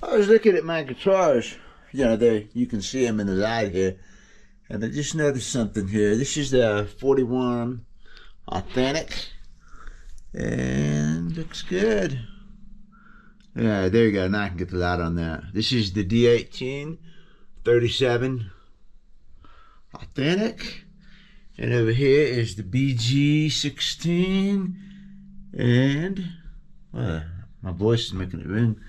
I was looking at my guitars. You know, there you can see them in the light here. And I just noticed something here. This is the 41 Authentic. And looks good. Yeah, there you go. Now I can get the light on that. This is the D18 37 Authentic. And over here is the BG16. And my voice is making it ring.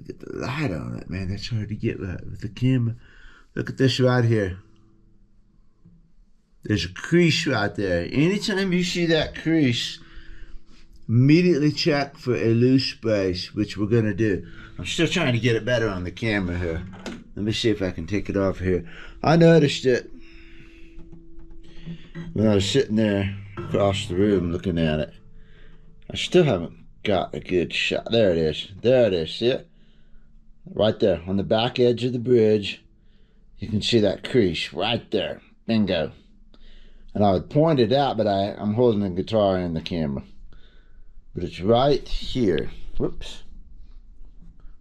Get the light on it, man. That's hard to get right with the camera. Look at this right here. There's a crease right there. Anytime you see that crease, immediately check for a loose space, which we're gonna do. I'm still trying to get it better on the camera here. Let me see if I can take it off here. I noticed it when I was sitting there across the room looking at it. I still haven't got a good shot. There it is. There it is. See it? Right there on the back edge of the bridge. You can see that crease right there. Bingo. And I would point it out, but I'm holding the guitar and the camera. But it's right here. Whoops.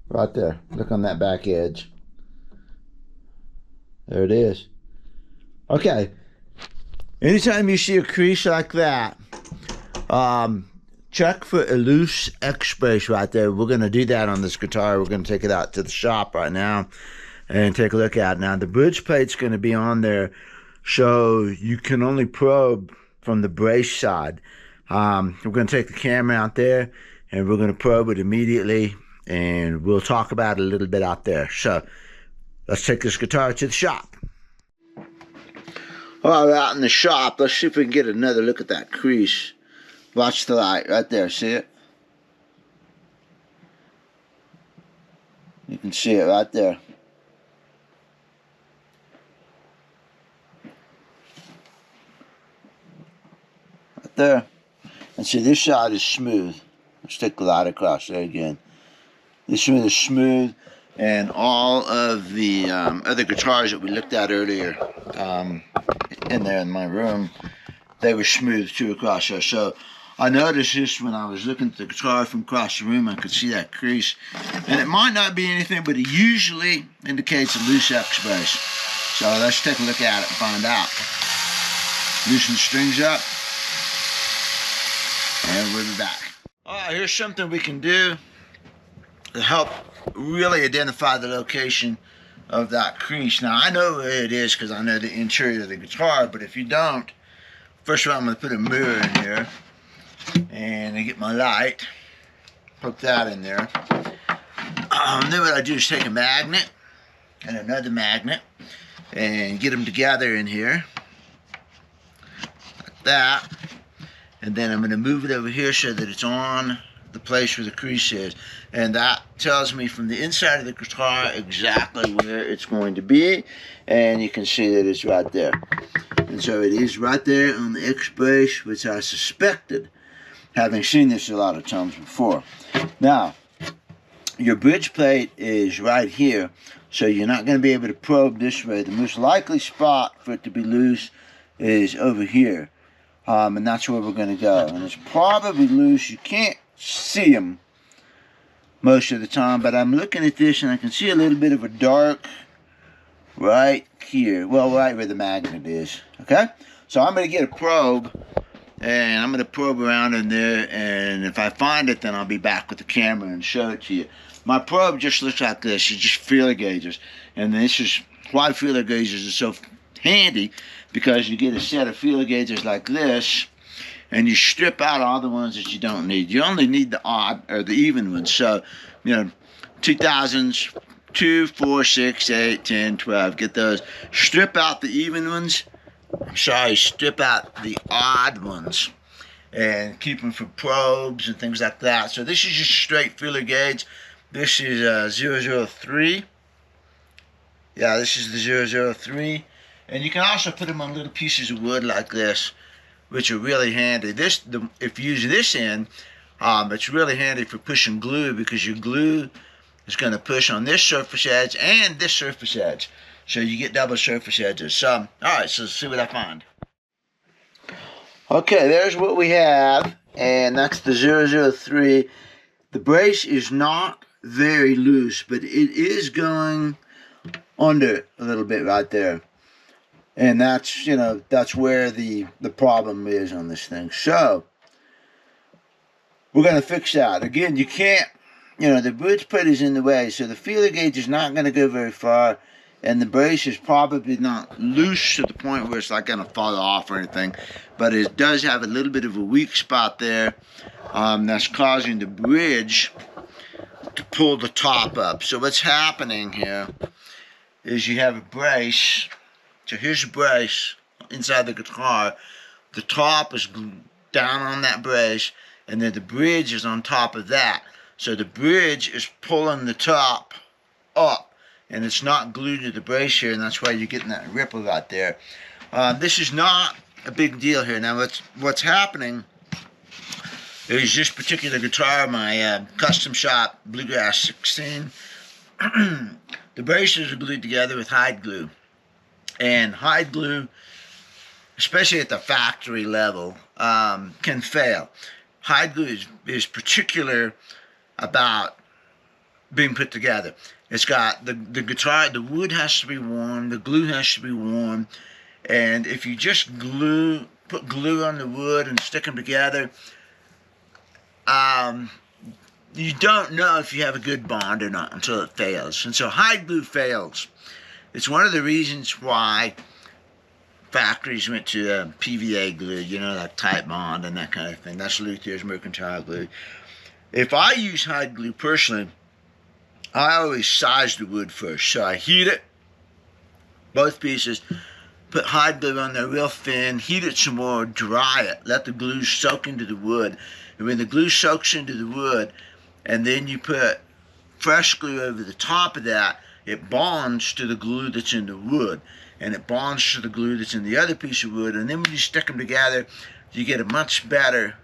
Right there. Look on that back edge. There it is. Okay. Anytime you see a crease like that, check for a loose X space right there. We're going to do that on this guitar. We're going to take it out to the shop right now and take a look at it. Now, the bridge plate's going to be on there, so you can only probe from the brace side. We're going to take the camera out there, and we're going to probe it immediately, and we'll talk about it a little bit out there. So, let's take this guitar to the shop. While we're out in the shop, let's see if we can get another look at that crease. Watch the light right there, see it? You can see it right there. Right there. And see, this side is smooth. Let's take the light across there again. This one is smooth, and all of the other guitars that we looked at earlier in there in my room, they were smooth too across there. So I noticed this when I was looking at the guitar from across the room. I could see that crease. And it might not be anything, but it usually indicates a loose X bass. So let's take a look at it and find out. Loosen the strings up. And we'll be back. Alright, here's something we can do to help really identify the location of that crease. Now, I know where it is because I know the interior of the guitar, but if you don't, first of all, I'm going to put a mirror in here. And I get my light, put that in there. Then what I do is take a magnet and another magnet and get them together in here, like that. And then I'm going to move it over here so that it's on the place where the crease is. And that tells me from the inside of the guitar exactly where it's going to be. And you can see that it's right there. And so it is right there on the X bass, which I suspected, having seen this a lot of times before. Now, your bridge plate is right here, so you're not going to be able to probe this way. The most likely spot for it to be loose is over here, and that's where we're going to go. And it's probably loose. You can't see them most of the time, but I'm looking at this and I can see a little bit of a dark right here. Well, right where the magnet is. Okay? So I'm going to get a probe. And I'm going to probe around in there, and if I find it, then I'll be back with the camera and show it to you. My probe just looks like this. It's just feeler gauges. And this is why feeler gauges are so handy, because you get a set of feeler gauges like this, and you strip out all the ones that you don't need. You only need the odd or the even ones. So, 2000s, 2, 4, 6, 8, 10, 12. Get those. Strip out the even ones. Strip out the odd ones and keep them for probes and things like that. So this is just straight feeler gauge. This is 003. Yeah, this is the 003. And you can also put them on little pieces of wood like this, which are really handy. If you use this end, it's really handy for pushing glue, because your glue is going to push on this surface edge and this surface edge. So you get double surface edges. So, alright, so let's see what I find. Okay, there's what we have, and that's the 003. the brace is not very loose, but it is going under a little bit right there. And that's, you know, that's where the problem is on this thing. So we're going to fix that. Again, you can't, you know, the bridge plate is in the way, so the feeler gauge is not going to go very far, and the brace is probably not loose to the point where it's like going to fall off or anything, but it does have a little bit of a weak spot there that's causing the bridge to pull the top up. So what's happening here is you have a brace. So here's a brace inside the guitar. The top is down on that brace, and then the bridge is on top of that. So the bridge is pulling the top up, and it's not glued to the brace here, and that's why you're getting that ripple right there. This is not a big deal here. Now what's happening is this particular guitar, my custom shop Bluegrass 16, the braces are glued together with hide glue. And hide glue, especially at the factory level, can fail. Hide glue is particular about being put together. It's got the guitar, the wood has to be warm, the glue has to be warm, and if you just put glue on the wood and stick them together, you don't know if you have a good bond or not until it fails. And so hide glue fails. It's one of the reasons why factories went to PVA glue, you know, like Type Bond and that kind of thing. That's Luthier's mercantile glue. If I use hide glue personally, I always size the wood first. So I heat it, both pieces, put hide glue on there real thin, heat it some more, dry it, let the glue soak into the wood. And when the glue soaks into the wood, and then you put fresh glue over the top of that, it bonds to the glue that's in the wood, and it bonds to the glue that's in the other piece of wood, and then when you stick them together, you get a much better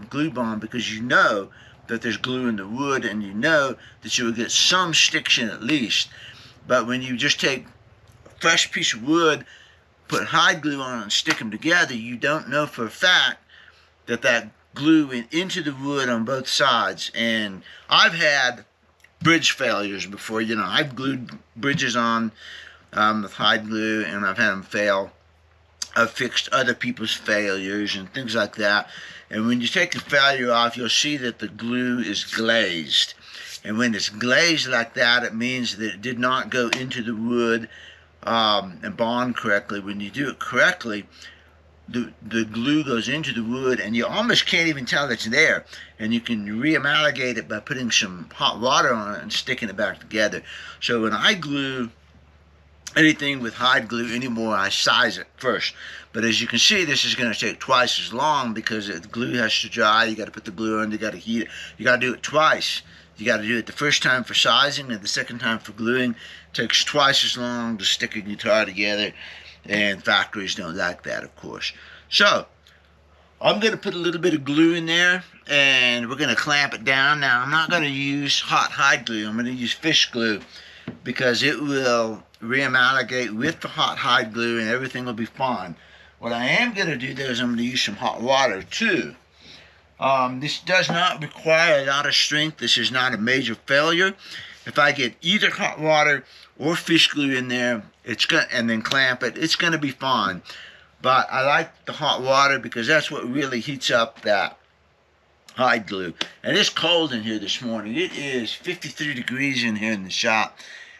glue bond, because you know that there's glue in the wood, and you know that you will get some stiction at least. But when you just take a fresh piece of wood, put hide glue on it, and stick them together, you don't know for a fact that that glue went into the wood on both sides. And I've had bridge failures before. You know, I've glued bridges on with hide glue, and I've had them fail. I've fixed other people's failures and things like that. And when you take the failure off, you'll see that the glue is glazed. And when it's glazed like that, it means that it did not go into the wood and bond correctly. When you do it correctly, the glue goes into the wood, and you almost can't even tell it's there. And you can re-amalgamate it by putting some hot water on it and sticking it back together. So when I glue anything with hide glue anymore, I size it first. But as you can see, this is going to take twice as long, because the glue has to dry. You got to put the glue on, you got to heat it. You got to do it twice. You got to do it the first time for sizing, and the second time for gluing. It takes twice as long to stick a guitar together, and factories don't like that, of course. So I'm going to put a little bit of glue in there, and we're going to clamp it down. Now, I'm not going to use hot hide glue. I'm going to use fish glue, because it will re-amalgamate with the hot hide glue, and everything will be fine. What I am going to do, though, is I'm going to use some hot water, too. This does not require a lot of strength. This is not a major failure. If I get either hot water or fish glue in there, and then clamp it, it's going to be fine. But I like the hot water, because that's what really heats up that hide glue. And it's cold in here this morning. It is 53 degrees in here in the shop,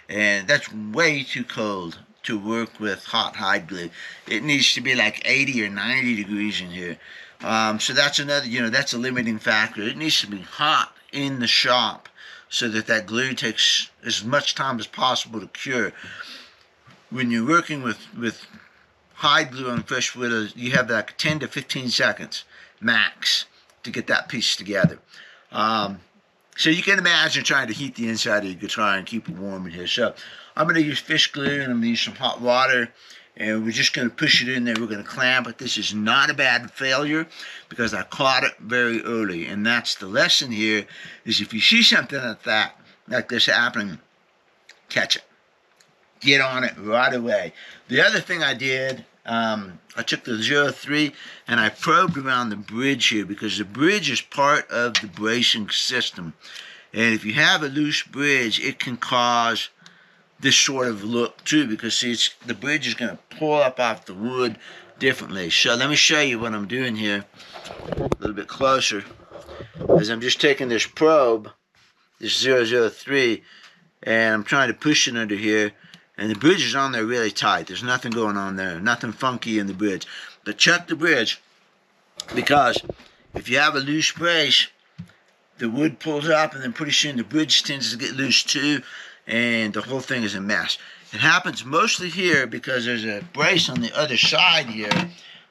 and that's way too cold to work with hot hide glue. It needs to be like 80 or 90 degrees in here. So that's another, you know, that's a limiting factor. It needs to be hot in the shop, so that that glue takes as much time as possible to cure. When you're working with hide glue on fresh wood, you have like 10 to 15 seconds max to get that piece together. So you can imagine trying to heat the inside of your guitar and keep it warm in here. So I'm going to use fish glue, and I'm going to use some hot water, and we're just going to push it in there. We're going to clamp it. This is not a bad failure, because I caught it very early. And that's the lesson here, is if you see something like this happening, catch it. Get on it right away. The other thing I did I took the 03 and I probed around the bridge here because the bridge is part of the bracing system. And if you have a loose bridge, it can cause this sort of look too, because see, the bridge is going to pull up off the wood differently. So let me show you what I'm doing here a little bit closer. As I'm just taking this probe, this 003, and I'm trying to push it under here, and the bridge is on there really tight. There's nothing going on there, nothing funky in the bridge. But check the bridge, because if you have a loose brace, the wood pulls up, and then pretty soon the bridge tends to get loose too, and the whole thing is a mess. It happens mostly here because there's a brace on the other side here,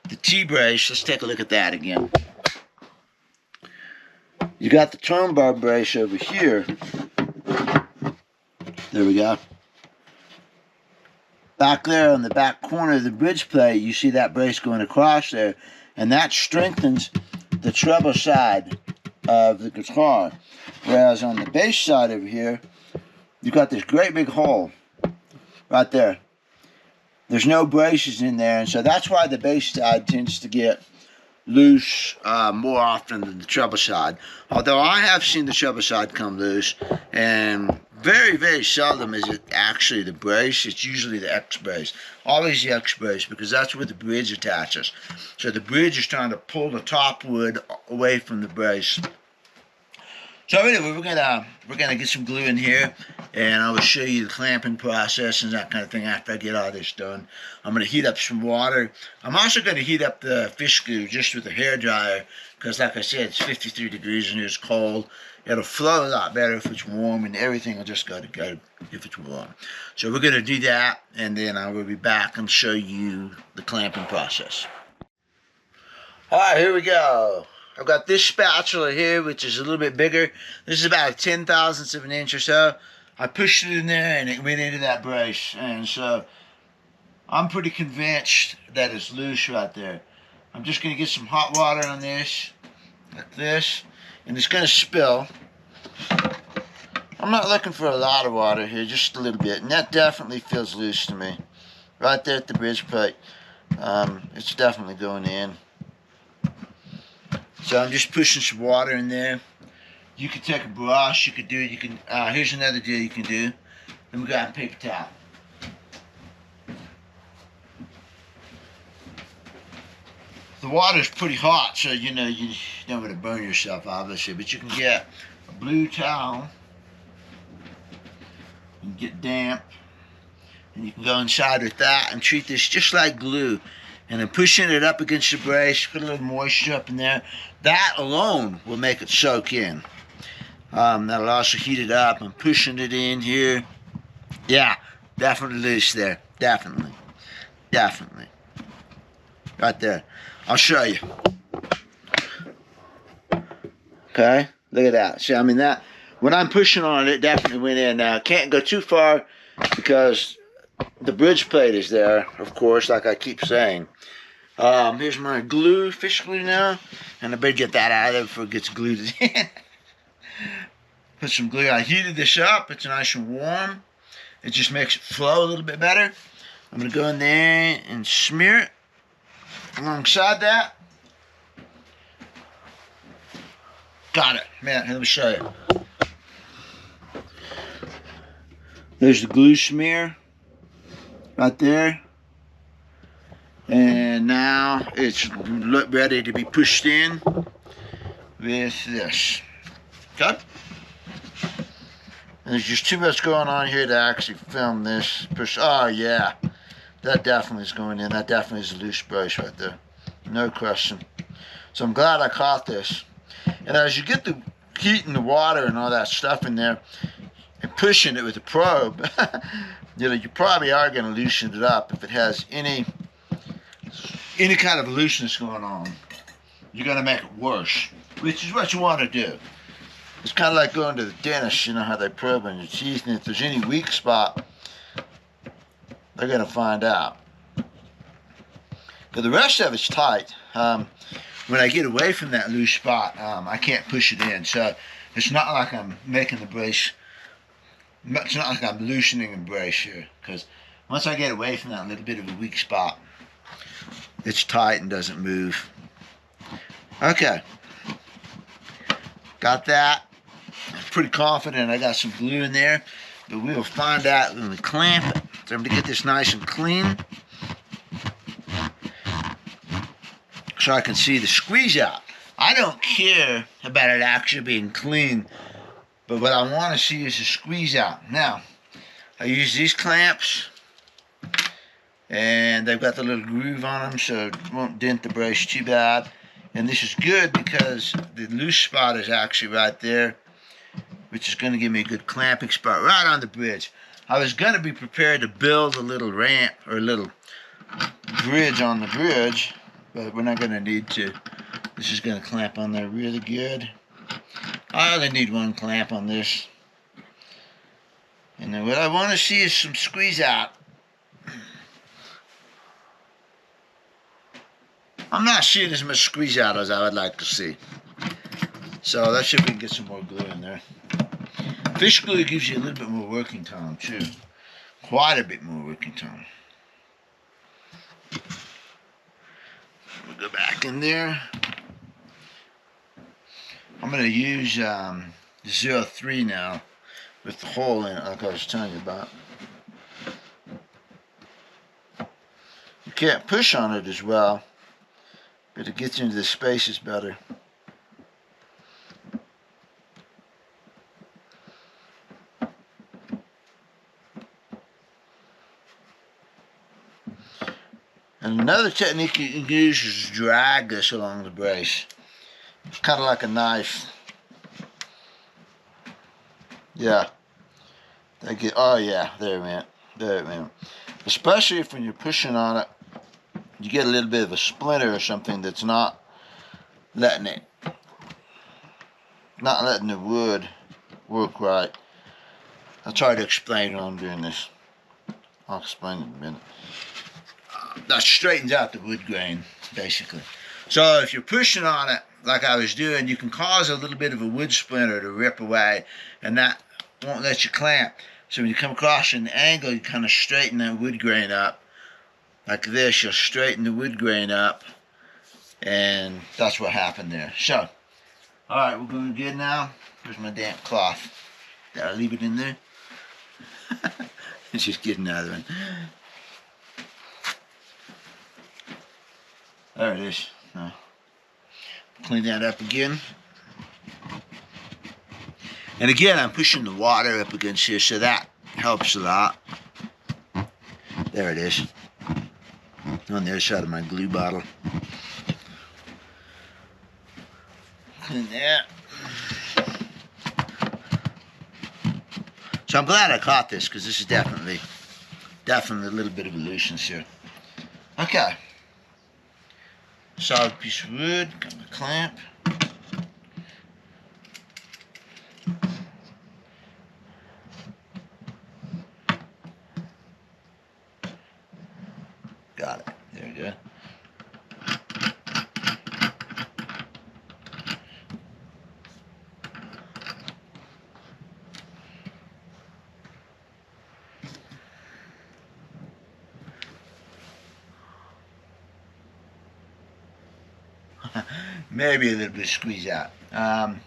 the T-brace. Let's take a look at that again. You got the tone bar brace over here. There we go. Back there on the back corner of the bridge plate, you see that brace going across there, and that strengthens the treble side of the guitar. Whereas on the bass side over here, you've got this great big hole right there. There's no braces in there, and so that's why the bass side tends to get loose more often than the treble side. Although I have seen the treble side come loose, and very, very seldom is it actually the brace. It's usually the X brace. Always the X brace, because that's where the bridge attaches. So the bridge is trying to pull the top wood away from the brace. So anyway, we're gonna get some glue in here, and I will show you the clamping process and that kind of thing after I get all this done. I'm gonna heat up some water. I'm also gonna heat up the fish glue just with a hairdryer, because like I said, it's 53 degrees and it's cold. It'll flow a lot better if it's warm, and everything will just go together if it's warm. So we're gonna do that, and then I will be back and show you the clamping process. All right, here we go. I've got this spatula here, which is a little bit bigger. This is about a 10,000th of an inch or so. I pushed it in there, and it went into that brace. And so I'm pretty convinced that it's loose right there. I'm just going to get some hot water on this, like this, and it's going to spill. I'm not looking for a lot of water here, just a little bit. And that definitely feels loose to me. Right there at the bridge plate. It's definitely going in. So I'm just pushing some water in there. You could take a brush, you could do, here's another deal you can do. Then we got a paper towel. The water's pretty hot, so you know you don't want to burn yourself, obviously, but you can get a blue towel and get damp, and you can go inside with that and treat this just like glue. And then pushing it up against the brace, put a little moisture up in there. That alone will make it soak in. That'll also heat it up. I'm pushing it in here. Yeah, definitely loose there. Definitely. Definitely. Right there. I'll show you. Okay, look at that. See, I mean, that, when I'm pushing on it, it definitely went in. Now, I can't go too far because the bridge plate is there, of course, like I keep saying. Here's my glue, fish glue now, and I better get that out of there before it gets glued in. Put some glue. I heated this up. It's nice and warm. It just makes it flow a little bit better. I'm going to go in there and smear it alongside that. Got it. Man, let me show you. There's the glue smear right there. And now it's ready to be pushed in with this. Okay? And there's just too much going on here to actually film this. Oh yeah, that definitely is going in. That definitely is a loose brace right there. No question. So I'm glad I caught this. And as you get the heat and the water and all that stuff in there, and pushing it with a probe, you know, you probably are going to loosen it up if it has any kind of looseness going on. You're going to make it worse, which is what you want to do. It's kind of like going to the dentist. You know how they probe on your teeth, and if there's any weak spot, they're going to find out. But the rest of it's tight. When I get away from that loose spot, I can't push it in. So it's not like I'm making the brace. It's not like I'm loosening the brace here, because once I get away from that little bit of a weak spot, it's tight and doesn't move. Okay, got that. I'm pretty confident I got some glue in there, but we will find out when we clamp it. So I'm going to get this nice and clean so I can see the squeeze out. I don't care about it actually being clean, but what I want to see is the squeeze out. Now, I use these clamps, and they've got the little groove on them so it won't dent the brace too bad. And this is good because the loose spot is actually right there, which is going to give me a good clamping spot right on the bridge. I was going to be prepared to build a little ramp or a little bridge on the bridge, but we're not going to need to. This is going to clamp on there really good. I only need one clamp on this. And then what I want to see is some squeeze out. I'm not seeing as much squeeze out as I would like to see. So let's see if we can get some more glue in there. Fish glue gives you a little bit more working time too. Quite a bit more working time. We'll go back in there. I'm going to use 03 now with the hole in it like I was telling you about. You can't push on it as well, but it gets into the spaces better. And another technique you can use is drag this along the brace. It's kind of like a knife. Yeah. Oh yeah, there it went. There it went. Especially if when you're pushing on it, you get a little bit of a splinter or something that's not letting the wood work right. I'll try to explain while I'm doing this. I'll explain in a minute. That straightens out the wood grain, basically. So if you're pushing on it, like I was doing, you can cause a little bit of a wood splinter to rip away, and that won't let you clamp. So when you come across an angle, you kind of straighten that wood grain up. Like this, you'll straighten the wood grain up, and that's what happened there. So, alright, we're going good now. Here's my damp cloth. Did I leave it in there? Let's just get another one. There it is. Now, clean that up again. And again, I'm pushing the water up against here, so that helps a lot. There it is. On the other side of my glue bottle. Clean that. So I'm glad I caught this, because this is definitely a little bit of a nuisance here. Okay. Solid piece of wood, got my clamp. Got it. There we go. Maybe a little bit of squeeze out. I'm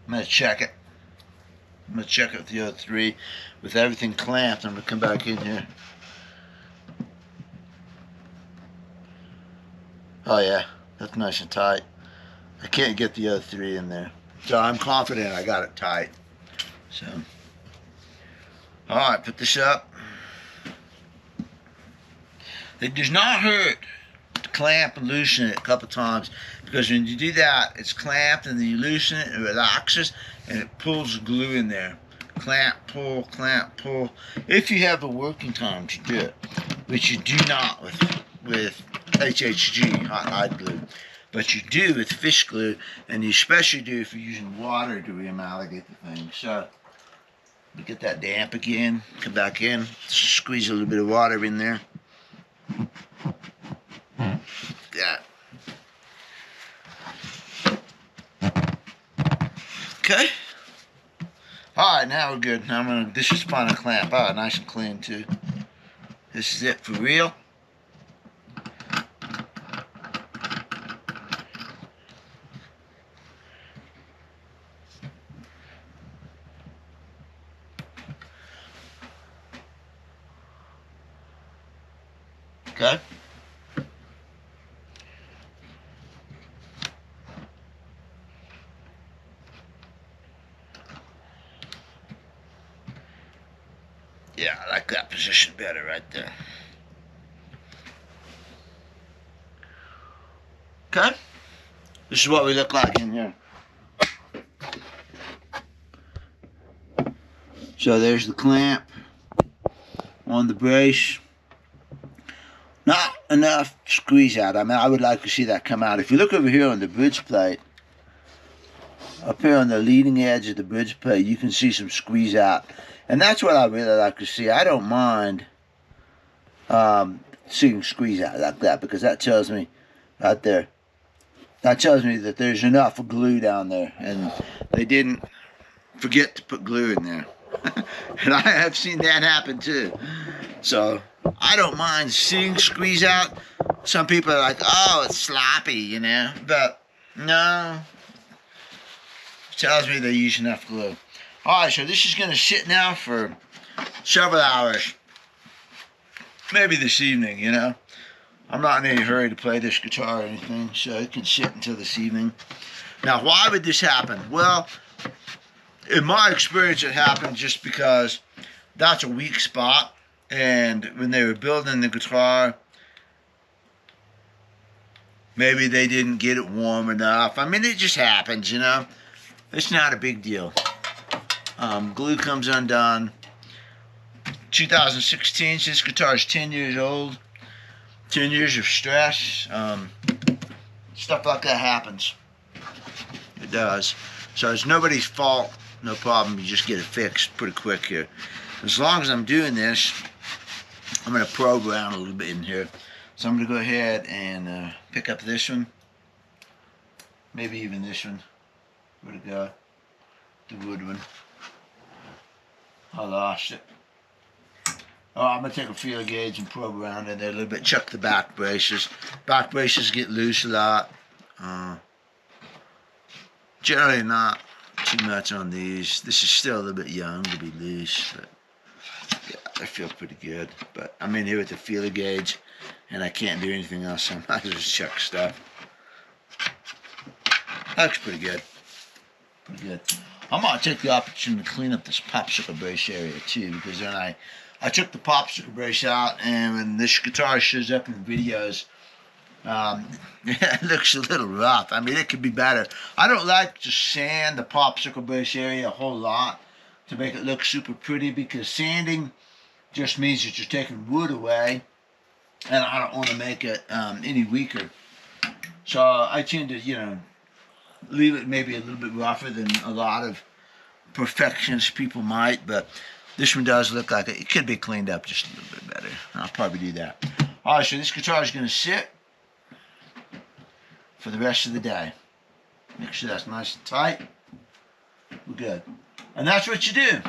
going to check it. I'm going to check it with the other 3. With everything clamped, I'm going to come back in here. Oh yeah, that's nice and tight. I can't get the other 3 in there. So I'm confident I got it tight. So, alright, put this up. It does not hurt to clamp and loosen it a couple times, because when you do that, it's clamped and then you loosen it, it relaxes and it pulls the glue in there. Clamp, pull, if you have the working time to do it, which you do not with HHG, hot hide glue, but you do with fish glue, and you especially do if you're using water to reamalgamate the thing. So we get that damp again, come back in, squeeze a little bit of water in there. Yeah. Okay. Alright, now we're good. Now this is final clamp. Nice and clean too. This is it for real. Okay? Yeah, I like that position better right there. Okay? This is what we look like in here. So there's the clamp on the brace. Not enough squeeze out. I mean, I would like to see that come out. If you look over here on the bridge plate, up here on the leading edge of the bridge plate, you can see some squeeze out. And that's what I really like to see. I don't mind seeing squeeze out like that, because that tells me right there, that tells me that there's enough glue down there and they didn't forget to put glue in there. And I have seen that happen too. So I don't mind seeing squeeze out. Some people are like, oh, it's sloppy, you know, but no, it tells me they use enough glue. Alright, so this is going to sit now for several hours. Maybe this evening, you know. I'm not in any hurry to play this guitar or anything, so it can sit until this evening. Now, why would this happen? Well, in my experience, it happened just because that's a weak spot. And when they were building the guitar, maybe they didn't get it warm enough. I mean, it just happens, you know. It's not a big deal. Glue comes undone. 2016, this guitar is 10 years old. 10 years of stress. Stuff like that happens. It does. So it's nobody's fault. No problem. You just get it fixed pretty quick here. As long as I'm doing this, I'm going to probe around a little bit in here. So I'm going to go ahead and pick up this one. Maybe even this one. Where'd it go? The wood one. I lost it. Oh, I'm going to take a feeler gauge and probe around in there a little bit. Check the back braces. Back braces get loose a lot. Generally not too much on these. This is still a little bit young to be loose, but yeah, they feel pretty good. But I'm in here with the feeler gauge, and I can't do anything else, so I might as well just check stuff. Looks pretty good. Pretty good. I'm going to take the opportunity to clean up this popsicle brace area too, because then I took the popsicle brace out, and when this guitar shows up in the videos, it looks a little rough. I mean, it could be better. I don't like to sand the popsicle brace area a whole lot to make it look super pretty, because sanding just means that you're taking wood away, and I don't want to make it any weaker. So I tend to, you know, leave it maybe a little bit rougher than a lot of perfectionist people might, but this one does look like it could be cleaned up just a little bit better. I'll probably do that. Alright, so this guitar is going to sit for the rest of the day. Make sure that's nice and tight. We're good. And that's what you do.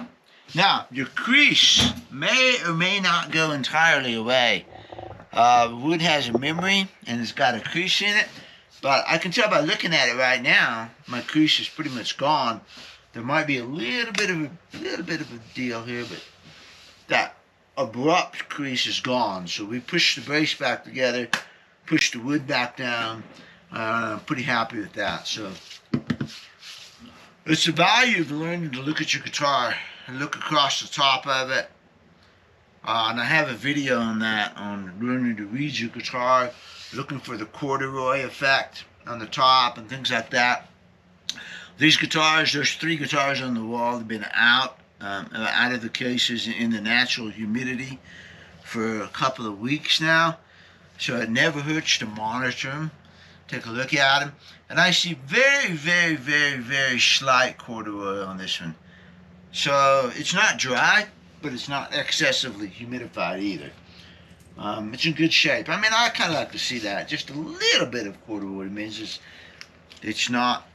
Now, your crease may or may not go entirely away. Wood has a memory, and it's got a crease in it. But I can tell by looking at it right now, my crease is pretty much gone. There might be a little bit of a deal here, but that abrupt crease is gone. So we pushed the brace back together, pushed the wood back down. I'm pretty happy with that. So it's the value of learning to look at your guitar and look across the top of it. And I have a video on that, on learning to read your guitar, looking for the corduroy effect on the top and things like that. These guitars, there's 3 guitars on the wall that have been out of the cases in the natural humidity for a couple of weeks now. So it never hurts to monitor them, take a look at them. And I see very, very, very, very slight corduroy on this one. So it's not dry, but it's not excessively humidified either. It's in good shape. I mean, I kind of like to see that. Just a little bit of corduroy means it's not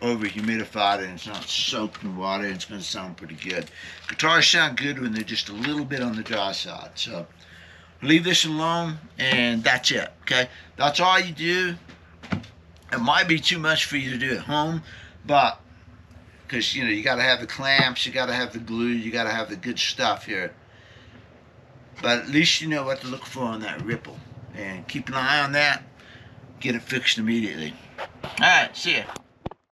over humidified, and it's not soaked in water, and it's going to sound pretty good. Guitars sound good when they're just a little bit on the dry side. So leave this alone, and that's it. Okay, that's all you do. It might be too much for you to do at home, but because you know you got to have the clamps, you got to have the glue, you got to have the good stuff here. But at least you know what to look for on that ripple. And keep an eye on that. Get it fixed immediately. Alright, see ya.